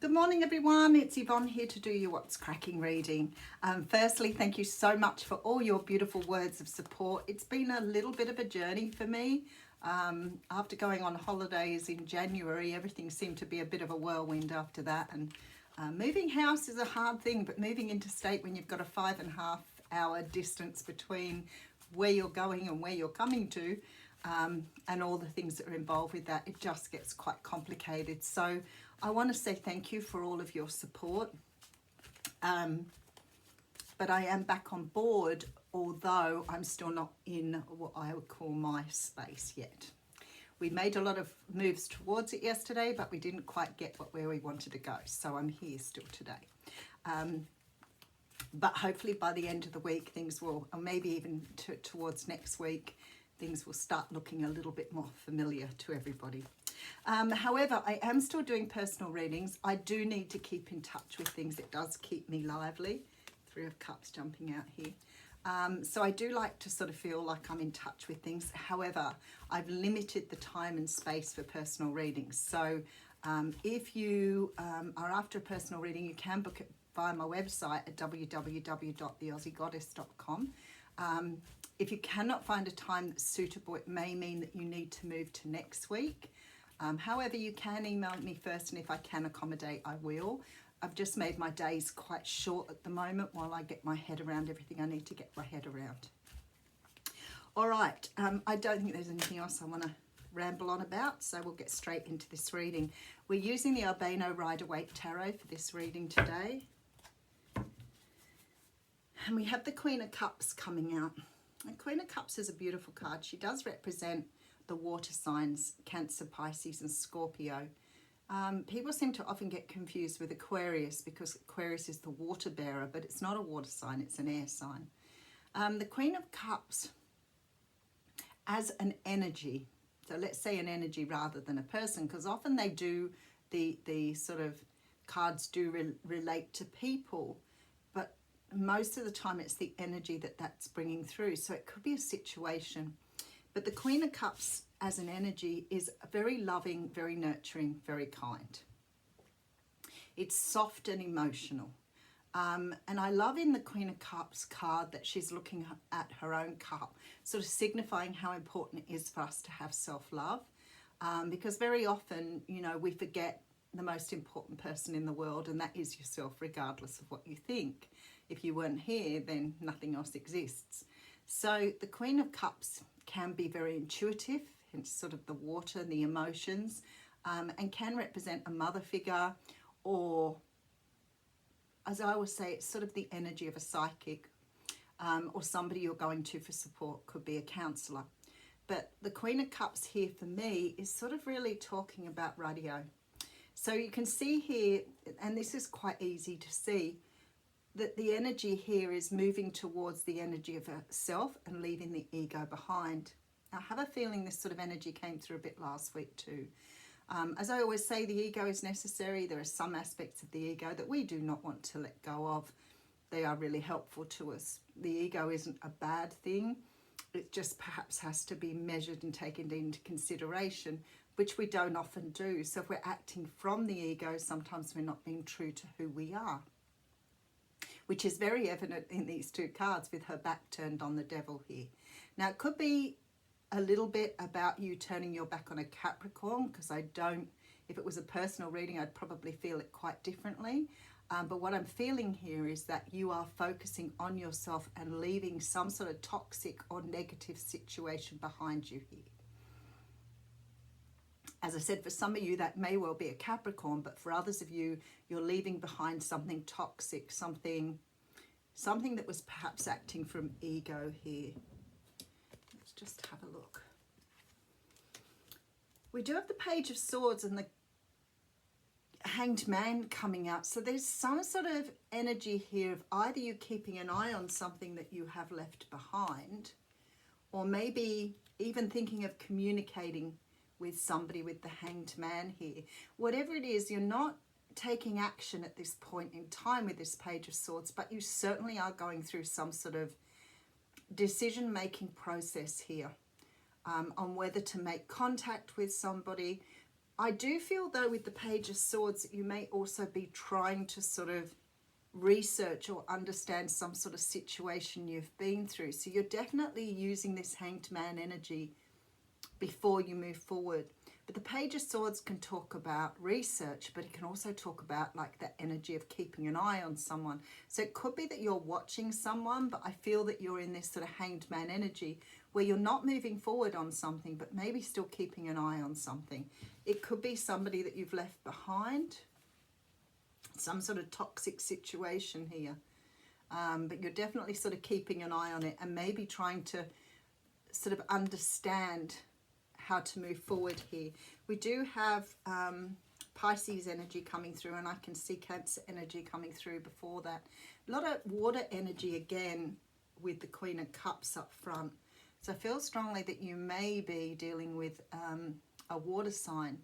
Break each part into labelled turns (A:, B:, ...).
A: Good morning, everyone. It's Yvonne here to do your What's Cracking reading. Firstly, thank you so much for all your beautiful words of support. It's been a little bit of a journey for me. After going on holidays in January, everything seemed to be a bit of a whirlwind after that. And moving house is a hard thing, but moving interstate when you've got a 5.5 hour distance between where you're going and where you're coming to, and all the things that are involved with that, it just gets quite complicated. So I want to say thank you for all of your support. But I am back on board, although I'm still not in what I would call my space yet. We made a lot of moves towards it yesterday, but we didn't quite get where we wanted to go. So I'm here still today. But hopefully by the end of the week, things will, or maybe even towards next week, things will start looking a little bit more familiar to everybody. However, I am still doing personal readings. I do need to keep in touch with things. It does keep me lively. 3 of Cups jumping out here. So I do like to sort of feel like I'm in touch with things. However, I've limited the time and space for personal readings. So if you are after a personal reading, you can book it via my website at www.theaussiegoddess.com. If you cannot find a time that's suitable, it may mean that you need to move to next week. However, you can email me first, and if I can accommodate, I will. I've just made my days quite short at the moment while I get my head around everything I need to get my head around. All right, I don't think there's anything else I want to ramble on about, so we'll get straight into this reading. We're using the Albano Rider-Waite Tarot for this reading today. And we have the Queen of Cups coming out. The Queen of Cups is a beautiful card. She does represent the water signs, Cancer, Pisces and Scorpio. People seem to often get confused with Aquarius because Aquarius is the water bearer, but it's not a water sign, it's an air sign. The Queen of Cups as an energy, so let's say an energy rather than a person, because often they do, the sort of cards do relate to people, but most of the time it's the energy that's bringing through. So it could be a situation. But the Queen of Cups as an energy is very loving, very nurturing, very kind. It's soft and emotional. And I love in the Queen of Cups card that she's looking at her own cup, sort of signifying how important it is for us to have self-love. Because very often, you know, we forget the most important person in the world, and that is yourself, regardless of what you think. If you weren't here, then nothing else exists. So the Queen of Cups can be very intuitive, hence sort of the water and the emotions, and can represent a mother figure, or, as I always say, it's sort of the energy of a psychic, or somebody you're going to for support. Could be a counsellor. But the Queen of Cups here for me is sort of really talking about radio. So you can see here, and this is quite easy to see, that the energy here is moving towards the energy of a self and leaving the ego behind. I have a feeling this sort of energy came through a bit last week too. As I always say, the ego is necessary. There are some aspects of the ego that we do not want to let go of. They are really helpful to us. The ego isn't a bad thing. It just perhaps has to be measured and taken into consideration, which we don't often do. So if we're acting from the ego, sometimes we're not being true to who we are, which is very evident in these 2 cards with her back turned on the devil here. Now, it could be a little bit about you turning your back on a Capricorn, because I don't, if it was a personal reading, I'd probably feel it quite differently. But what I'm feeling here is that you are focusing on yourself and leaving some sort of toxic or negative situation behind you here. As I said, for some of you, that may well be a Capricorn, but for others of you, you're leaving behind something toxic, something that was perhaps acting from ego here. Let's just have a look. We do have the Page of Swords and the Hanged Man coming out. So there's some sort of energy here of either you keeping an eye on something that you have left behind, or maybe even thinking of communicating with somebody with the Hanged Man here. Whatever it is, you're not taking action at this point in time with this Page of Swords, but you certainly are going through some sort of decision-making process here on whether to make contact with somebody, I do feel though with the Page of Swords that you may also be trying to sort of research or understand some sort of situation you've been through. So you're definitely using this Hanged Man energy before you move forward. But the Page of Swords can talk about research, but it can also talk about like that energy of keeping an eye on someone. So it could be that you're watching someone, but I feel that you're in this sort of Hanged Man energy where you're not moving forward on something, but maybe still keeping an eye on something. It could be somebody that you've left behind, some sort of toxic situation here. But you're definitely sort of keeping an eye on it and maybe trying to sort of understand how to move forward here. We do have Pisces energy coming through, and I can see Cancer energy coming through before that. A lot of water energy again with the Queen of Cups up front. So I feel strongly that you may be dealing with a water sign.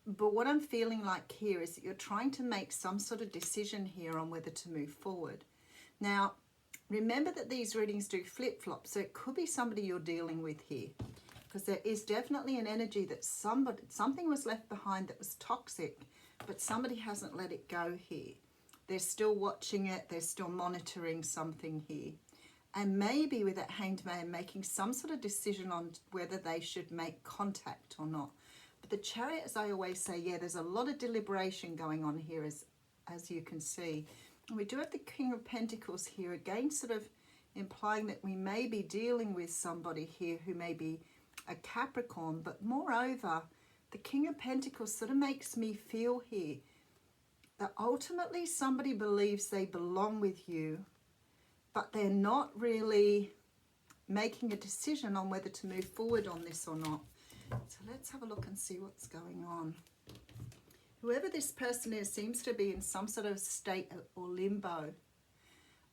A: But what I'm feeling like here is that you're trying to make some sort of decision here on whether to move forward. Now, remember that these readings do flip-flop, so it could be somebody you're dealing with here, because there is definitely an energy that something was left behind that was toxic, but somebody hasn't let it go here. They're still watching it, they're still monitoring something here. And maybe with that Hanged Man making some sort of decision on whether they should make contact or not. But the Chariot, as I always say, yeah, there's a lot of deliberation going on here, as you can see. And we do have the King of Pentacles here, again sort of implying that we may be dealing with somebody here who may be a Capricorn. But moreover, the King of Pentacles sort of makes me feel here that ultimately somebody believes they belong with you, but they're not really making a decision on whether to move forward on this or not. So let's have a look and see what's going on. Whoever this person is seems to be in some sort of state or limbo.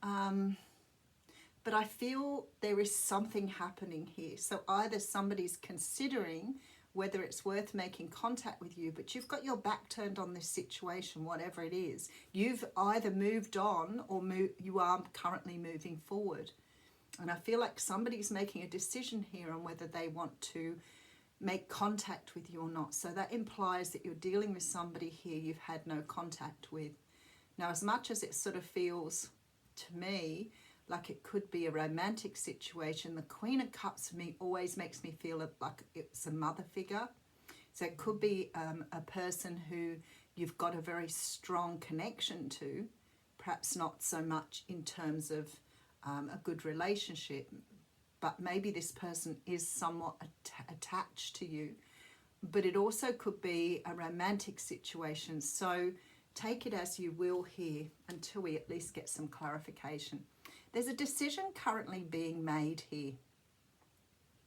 A: But I feel there is something happening here. So either somebody's considering whether it's worth making contact with you, but you've got your back turned on this situation, whatever it is. You've either moved on or you are currently moving forward. And I feel like somebody's making a decision here on whether they want to make contact with you or not. So that implies that you're dealing with somebody here you've had no contact with. Now, as much as it sort of feels to me like it could be a romantic situation, the Queen of Cups for me always makes me feel like it's a mother figure. So it could be a person who you've got a very strong connection to, perhaps not so much in terms of a good relationship, but maybe this person is somewhat attached to you. But it also could be a romantic situation. So take it as you will here until we at least get some clarification. There's a decision currently being made here.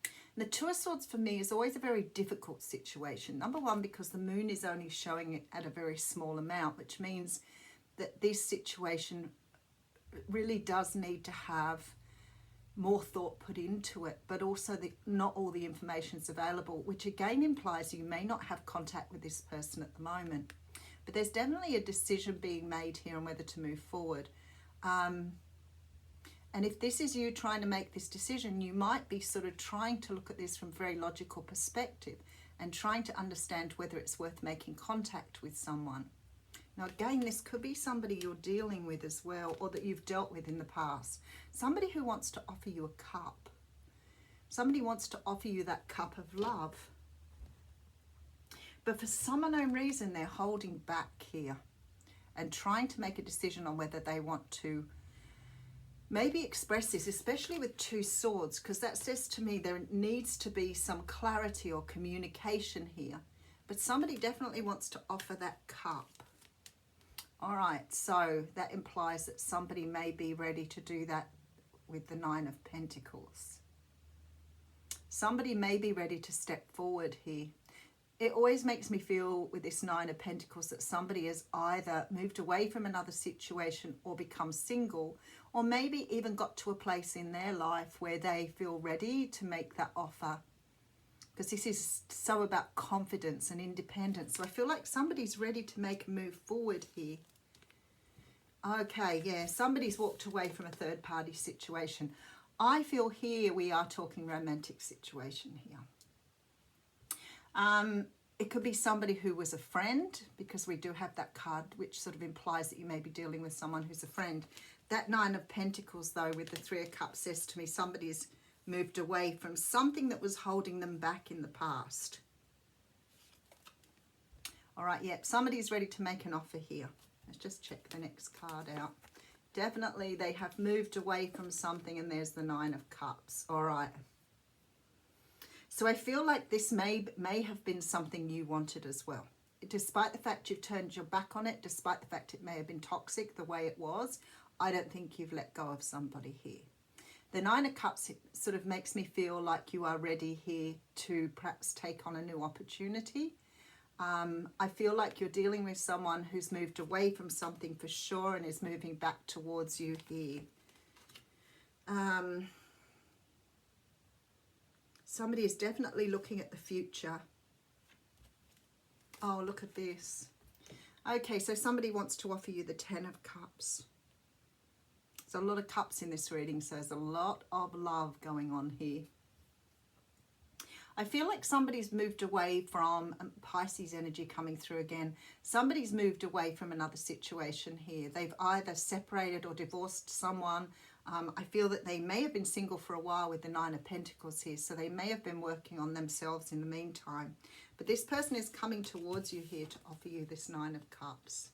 A: And the Two of Swords for me is always a very difficult situation. Number one, because the moon is only showing it at a very small amount, which means that this situation really does need to have more thought put into it, but also not all the information is available, which again implies you may not have contact with this person at the moment. But there's definitely a decision being made here on whether to move forward. And if this is you trying to make this decision, you might be sort of trying to look at this from a very logical perspective and trying to understand whether it's worth making contact with someone. Now again, this could be somebody you're dealing with as well, or that you've dealt with in the past. Somebody who wants to offer you a cup. Somebody wants to offer you that cup of love. But for some unknown reason, they're holding back here and trying to make a decision on whether they want to maybe express this, especially with Two Swords, because that says to me there needs to be some clarity or communication here. But somebody definitely wants to offer that cup. All right, so that implies that somebody may be ready to do that with the Nine of Pentacles. Somebody may be ready to step forward here. It always makes me feel with this Nine of Pentacles that somebody has either moved away from another situation or become single, or maybe even got to a place in their life where they feel ready to make that offer. Because this is so about confidence and independence. So I feel like somebody's ready to make a move forward here. Okay, yeah, somebody's walked away from a third party situation. I feel here we are talking romantic situation here. It could be somebody who was a friend, because we do have that card, which sort of implies that you may be dealing with someone who's a friend. That Nine of Pentacles, though, with the Three of Cups, says to me somebody's moved away from something that was holding them back in the past. All right, yep, somebody's ready to make an offer here. Let's just check the next card out. Definitely they have moved away from something, and there's the Nine of Cups. All right. So I feel like this may have been something you wanted as well. Despite the fact you've turned your back on it, despite the fact it may have been toxic the way it was, I don't think you've let go of somebody here. The Nine of Cups sort of makes me feel like you are ready here to perhaps take on a new opportunity. I feel like you're dealing with someone who's moved away from something for sure and is moving back towards you here. Somebody is definitely looking at the future. Oh, look at this. Okay, so somebody wants to offer you the Ten of Cups. There's a lot of cups in this reading, so there's a lot of love going on here. I feel like somebody's moved away from Pisces energy coming through again. Somebody's moved away from another situation here. They've either separated or divorced someone. I feel that they may have been single for a while with the Nine of Pentacles here, so they may have been working on themselves in the meantime. But this person is coming towards you here to offer you this Nine of Cups.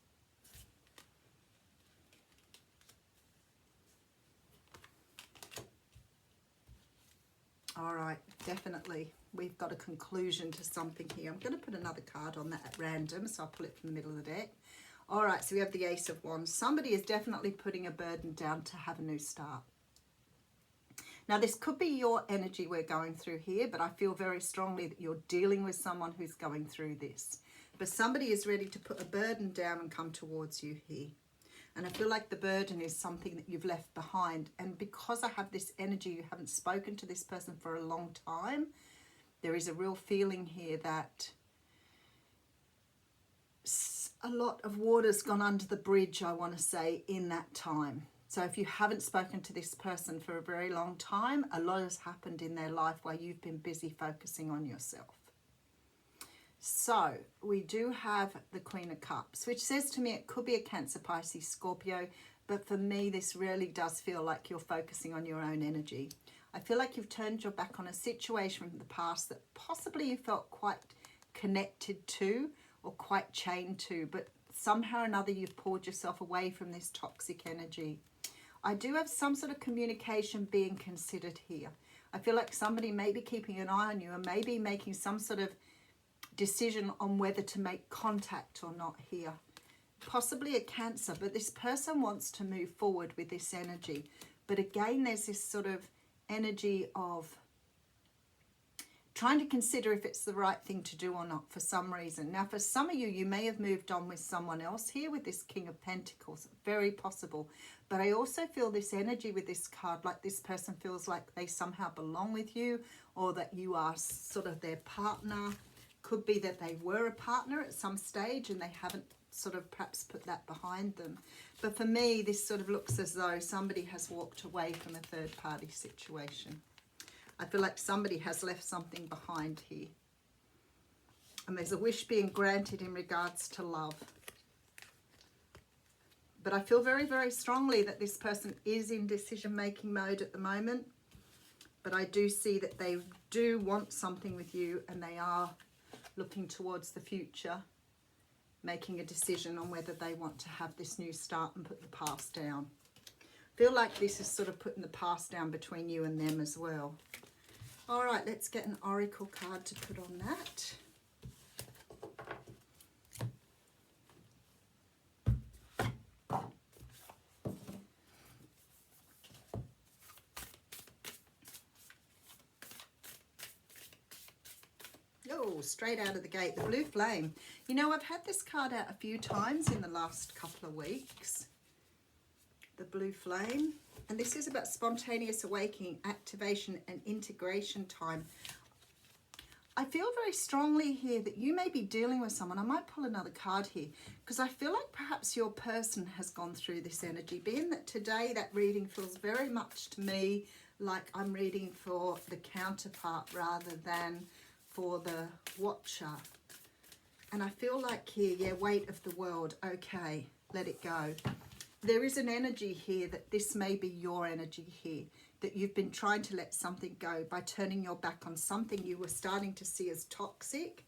A: All right, definitely. We've got a conclusion to something here. I'm going to put another card on that at random, so I'll pull it from the middle of the deck. All right, so we have the Ace of Wands. Somebody is definitely putting a burden down to have a new start. Now, this could be your energy we're going through here, but I feel very strongly that you're dealing with someone who's going through this. But somebody is ready to put a burden down and come towards you here. And I feel like the burden is something that you've left behind. And because I have this energy, you haven't spoken to this person for a long time, there is a real feeling here that a lot of water's gone under the bridge, I want to say, in that time. So if you haven't spoken to this person for a very long time, a lot has happened in their life while you've been busy focusing on yourself. So we do have the Queen of Cups, which says to me it could be a Cancer, Pisces, Scorpio, but for me this really does feel like you're focusing on your own energy. I feel like you've turned your back on a situation from the past that possibly you felt quite connected to or quite chained to, but somehow or another you've pulled yourself away from this toxic energy. I do have some sort of communication being considered here. I feel like somebody may be keeping an eye on you and maybe making some sort of decision on whether to make contact or not here. Possibly a Cancer, but this person wants to move forward with this energy. But again, there's this sort of energy of trying to consider if it's the right thing to do or not for some reason. Now, for some of you, you may have moved on with someone else here with this King of Pentacles. Very possible. But I also feel this energy with this card, like this person feels like they somehow belong with you, or that you are sort of their partner. Could be that they were a partner at some stage and they haven't sort of perhaps put that behind them. But for me, this sort of looks as though somebody has walked away from a third party situation. I feel like somebody has left something behind here. And there's a wish being granted in regards to love. But I feel very, very strongly that this person is in decision-making mode at the moment. But I do see that they do want something with you and they are looking towards the future, making a decision on whether they want to have this new start and put the past down. I feel like this is sort of putting the past down between you and them as well. All right, let's get an oracle card to put on that. Oh, straight out of the gate, the blue flame. You know, I've had this card out a few times in the last couple of weeks. The blue flame. And this is about spontaneous awakening, activation and integration time. I feel very strongly here that you may be dealing with someone. I might pull another card here because I feel like perhaps your person has gone through this energy. Being that today that reading feels very much to me like I'm reading for the counterpart rather than for the watcher. And I feel like here, yeah, weight of the world. Okay, let it go. There is an energy here that this may be your energy here, that you've been trying to let something go by turning your back on something you were starting to see as toxic.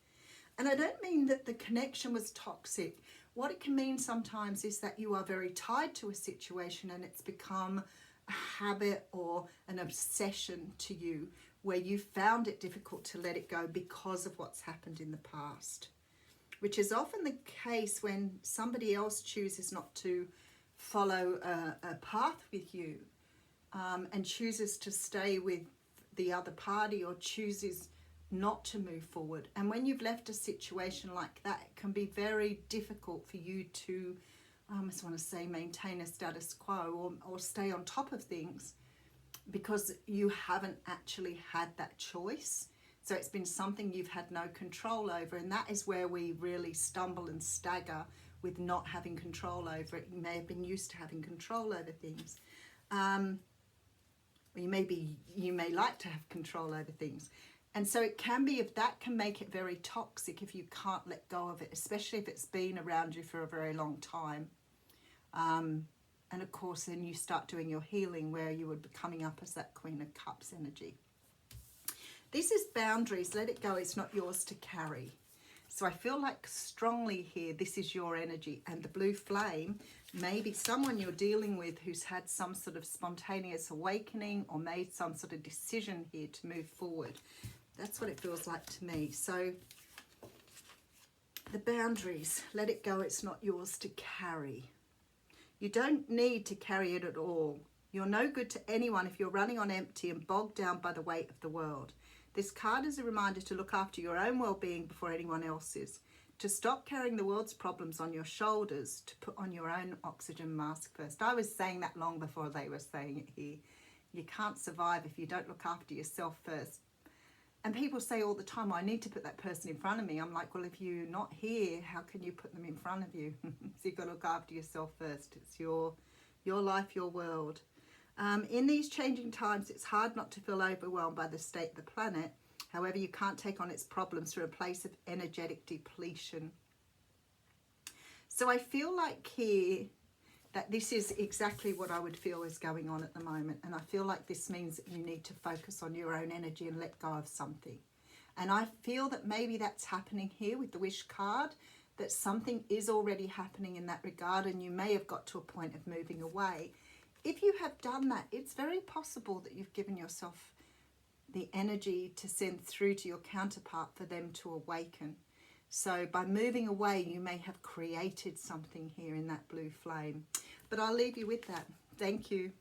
A: And I don't mean that the connection was toxic. What it can mean sometimes is that you are very tied to a situation and it's become a habit or an obsession to you, where you found it difficult to let it go because of what's happened in the past, which is often the case when somebody else chooses not to follow a path with you, and chooses to stay with the other party or chooses not to move forward. And when you've left a situation like that, it can be very difficult for you to, I just want to say, maintain a status quo or stay on top of things, because you haven't actually had that choice. So it's been something you've had no control over, and that is where we really stumble and stagger with not having control over it. You may have been used to having control over things. You may like to have control over things. And so it can be, if that can make it very toxic if you can't let go of it, especially if it's been around you for a very long time. And of course, then you start doing your healing, where you would be coming up as that Queen of Cups energy. This is boundaries. Let it go. It's not yours to carry. So I feel like strongly here, this is your energy. And the blue flame, maybe someone you're dealing with who's had some sort of spontaneous awakening or made some sort of decision here to move forward. That's what it feels like to me. So the boundaries, let it go. It's not yours to carry. You don't need to carry it at all. You're no good to anyone if you're running on empty and bogged down by the weight of the world. This card is a reminder to look after your own well-being before anyone else's, to stop carrying the world's problems on your shoulders, to put on your own oxygen mask first. I was saying that long before they were saying it here. You can't survive if you don't look after yourself first. And people say all the time, I need to put that person in front of me. I'm like, well, if you're not here, how can you put them in front of you? So you've got to look after yourself first. It's your life, your world. In these changing times, it's hard not to feel overwhelmed by the state of the planet. However, you can't take on its problems through a place of energetic depletion. So I feel like here that this is exactly what I would feel is going on at the moment. And I feel like this means that you need to focus on your own energy and let go of something. And I feel that maybe that's happening here with the Wish card, that something is already happening in that regard, and you may have got to a point of moving away. If you have done that, it's very possible that you've given yourself the energy to send through to your counterpart for them to awaken. So by moving away, you may have created something here in that blue flame. But I'll leave you with that. Thank you.